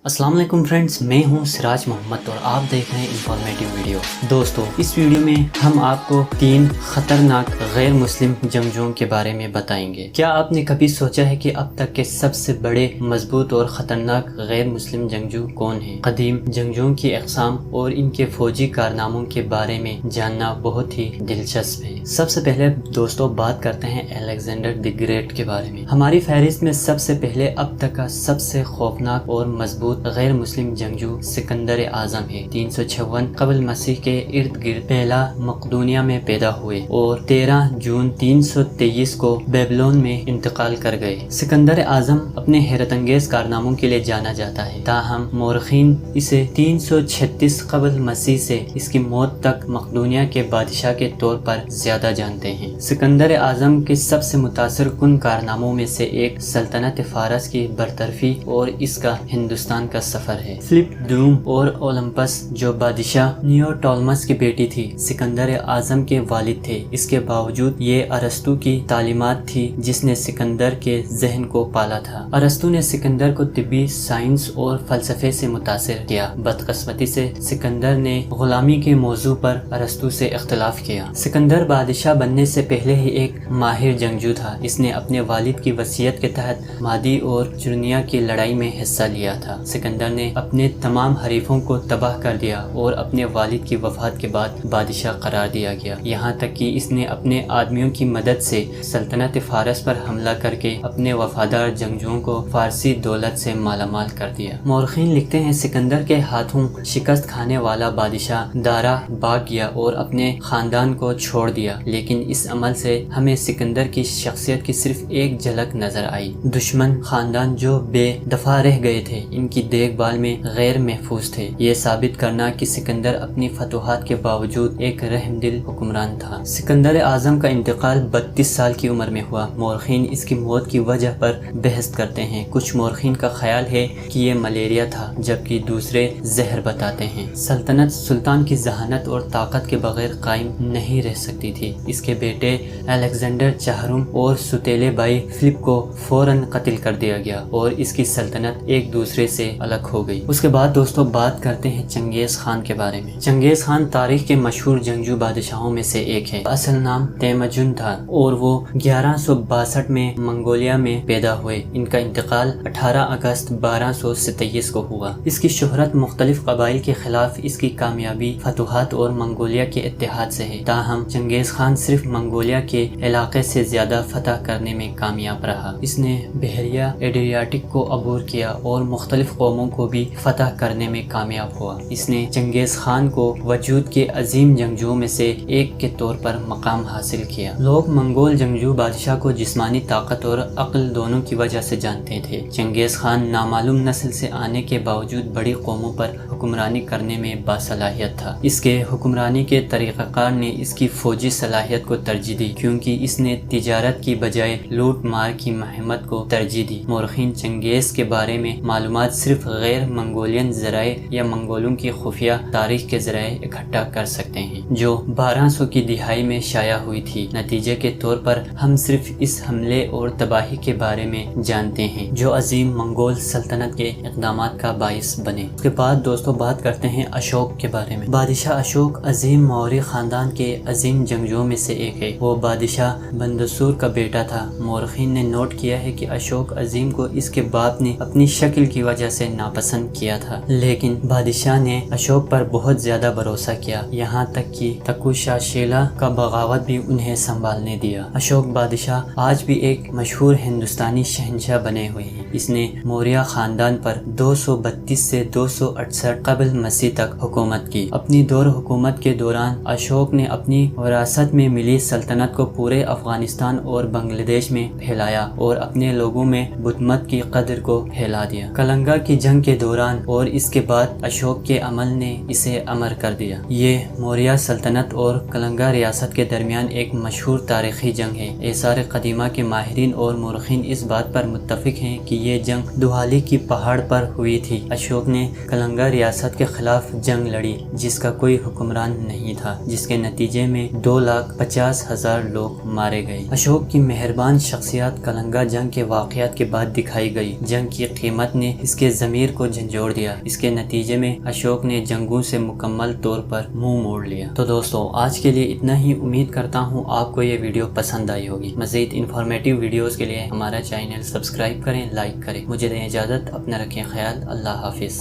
السلام علیکم فرینڈز، میں ہوں سراج محمد اور آپ دیکھ رہے ہیں انفارمیٹیو ویڈیو۔ دوستو، اس ویڈیو میں ہم آپ کو 3 خطرناک غیر مسلم جنگجوؤں کے بارے میں بتائیں گے۔ کیا آپ نے کبھی سوچا ہے کہ اب تک کے سب سے بڑے، مضبوط اور خطرناک غیر مسلم جنگجو کون ہیں؟ قدیم جنگجوؤں کی اقسام اور ان کے فوجی کارناموں کے بارے میں جاننا بہت ہی دلچسپ ہے۔ سب سے پہلے دوستو بات کرتے ہیں الیگزینڈر دی گریٹ کے بارے میں۔ ہماری فہرست میں سب سے پہلے اب تک کا سب سے خوفناک اور مضبوط غیر مسلم جنگجو سکندر اعظم ہے۔ 356 قبل مسیح کے ارد گرد پہلا مقدونیہ میں پیدا ہوئے اور 13 جون 323 کو بیبلون میں انتقال کر گئے۔ سکندر اعظم اپنے حیرت انگیز کارناموں کے لیے جانا جاتا ہے، تاہم مورخین اسے 336 قبل مسیح سے اس کی موت تک مقدونیہ کے بادشاہ کے طور پر زیادہ جانتے ہیں۔ سکندر اعظم کے سب سے متاثر کن کارناموں میں سے ایک سلطنت فارس کی برطرفی اور اس کا ہندوستان کا سفر ہے۔ فلپ دوم اور اولمپس جو بادشاہ نیوٹالمس کی بیٹی تھی، سکندر اعظم کے والد تھے۔ اس کے باوجود یہ ارسطو کی تعلیمات تھی جس نے سکندر کے ذہن کو پالا تھا۔ ارسطو نے سکندر کو طبی، سائنس اور فلسفے سے متاثر کیا۔ بدقسمتی سے سکندر نے غلامی کے موضوع پر ارسطو سے اختلاف کیا۔ سکندر بادشاہ بننے سے پہلے ہی ایک ماہر جنگجو تھا۔ اس نے اپنے والد کی وصیت کے تحت مادی اور چرنیا کی لڑائی میں حصہ لیا تھا۔ سکندر نے اپنے تمام حریفوں کو تباہ کر دیا اور اپنے والد کی وفات کے بعد بادشاہ قرار دیا گیا، یہاں تک کہ اس نے اپنے آدمیوں کی مدد سے سلطنت فارس پر حملہ کر کے اپنے وفادار جنگجوؤں کو فارسی دولت سے مالا مال کر دیا۔ مورخین لکھتے ہیں سکندر کے ہاتھوں شکست کھانے والا بادشاہ دارا بھاگ گیا اور اپنے خاندان کو چھوڑ دیا، لیکن اس عمل سے ہمیں سکندر کی شخصیت کی صرف ایک جھلک نظر آئی۔ دشمن خاندان جو بے دفاع رہ گئے تھے، ان کی دیکھ بھال میں غیر محفوظ تھے۔ یہ ثابت کرنا کہ سکندر اپنی فتوحات کے باوجود ایک رحم دل حکمران تھا۔ سکندر اعظم کا انتقال 32 سال کی عمر میں ہوا۔ مورخین اس کی موت کی وجہ پر بحث کرتے ہیں۔ کچھ مورخین کا خیال ہے کہ یہ ملیریا تھا، جبکہ دوسرے زہر بتاتے ہیں۔ سلطنت سلطان کی ذہانت اور طاقت کے بغیر قائم نہیں رہ سکتی تھی۔ اس کے بیٹے الیگزینڈر چہارم اور ستیلے بھائی فلپ کو فوراً قتل کر دیا گیا اور اس کی سلطنت ایک دوسرے سے الگ ہو گئی۔ اس کے بعد دوستو بات کرتے ہیں چنگیز خان کے بارے میں۔ چنگیز خان تاریخ کے مشہور جنگجو بادشاہوں میں سے ایک ہے۔ اصل نام تیمجن تھا اور وہ 1162 میں منگولیا میں پیدا ہوئے۔ ان کا انتقال 18 اگست 1227 کو ہوا۔ اس کی شہرت مختلف قبائل کے خلاف اس کی کامیابی، فتوحات اور منگولیا کے اتحاد سے ہے۔ تاہم چنگیز خان صرف منگولیا کے علاقے سے زیادہ فتح کرنے میں کامیاب رہا۔ اس نے بحیرہ ایڈریاٹک کو عبور کیا اور مختلف قوموں کو بھی فتح کرنے میں کامیاب ہوا۔ اس نے چنگیز خان کو وجود کے عظیم جنگجوؤں میں سے ایک کے طور پر مقام حاصل کیا۔ لوگ منگول جنگجو بادشاہ کو جسمانی طاقت اور عقل دونوں کی وجہ سے جانتے تھے۔ چنگیز خان نامعلوم نسل سے آنے کے باوجود بڑی قوموں پر حکمرانی کرنے میں باصلاحیت تھا۔ اس کے حکمرانی کے طریقہ کار نے اس کی فوجی صلاحیت کو ترجیح دی، کیونکہ اس نے تجارت کی بجائے لوٹ مار کی مہمت کو ترجیح دی۔ مورخین چنگیز کے بارے میں معلومات صرف غیر منگولین ذرائع یا منگولوں کی خفیہ تاریخ کے ذرائع اکٹھا کر سکتے ہیں، جو 1200 کی دہائی میں شائع ہوئی تھی۔ نتیجے کے طور پر ہم صرف اس حملے اور تباہی کے بارے میں جانتے ہیں جو عظیم منگول سلطنت کے اقدامات کا باعث بنے۔ اس کے بعد دوستو بات کرتے ہیں اشوک کے بارے میں۔ بادشاہ اشوک عظیم موری خاندان کے عظیم جنگجوؤں میں سے ایک ہے۔ وہ بادشاہ بندسور کا بیٹا تھا۔ مورخین نے نوٹ کیا ہے کہ اشوک عظیم کو اس کے باپ نے اپنی شکل کی وجہ سے ناپسند کیا تھا، لیکن بادشاہ نے اشوک پر بہت زیادہ بھروسہ کیا، یہاں تک کہ تکوشا شیلا کا بغاوت بھی انہیں سنبھالنے دیا۔ اشوک بادشاہ آج بھی ایک مشہور ہندوستانی شہنشاہ بنے ہوئے ہیں۔ اس نے موریہ خاندان پر 232 سے 268 قبل مسیح تک حکومت کی۔ اپنی دور حکومت کے دوران اشوک نے اپنی وراثت میں ملی سلطنت کو پورے افغانستان اور بنگلہ دیش میں پھیلایا اور اپنے لوگوں میں بدھ مت کی قدر کو پھیلا دیا۔ کلنگا کی جنگ کے دوران اور اس کے بعد اشوک کے عمل نے اسے امر کر دیا۔ یہ موریہ سلطنت اور کلنگا ریاست کے درمیان ایک مشہور تاریخی جنگ ہے۔ آثار قدیمہ کے ماہرین اور مورخین اس بات پر متفق ہیں کہ یہ جنگ دوالی کی پہاڑ پر ہوئی تھی۔ اشوک نے کلنگا ریاست کے خلاف جنگ لڑی جس کا کوئی حکمران نہیں تھا، جس کے نتیجے میں 2,50,000 لوگ مارے گئے۔ اشوک کی مہربان شخصیت کلنگا جنگ کے واقعات کے بعد دکھائی گئی۔ جنگ کی قیمت نے اس کے ضمیر کو جھنجھوڑ دیا۔ اس کے نتیجے میں اشوک نے جنگوں سے مکمل طور پر منہ موڑ لیا۔ تو دوستوں آج کے لیے اتنا ہی، امید کرتا ہوں آپ کو یہ ویڈیو پسند آئی ہوگی۔ مزید انفارمیٹیو ویڈیوز کے لیے ہمارا چینل سبسکرائب کریں، لائک کریں۔ مجھے دیں اجازت، اپنا رکھیں خیال، اللہ حافظ۔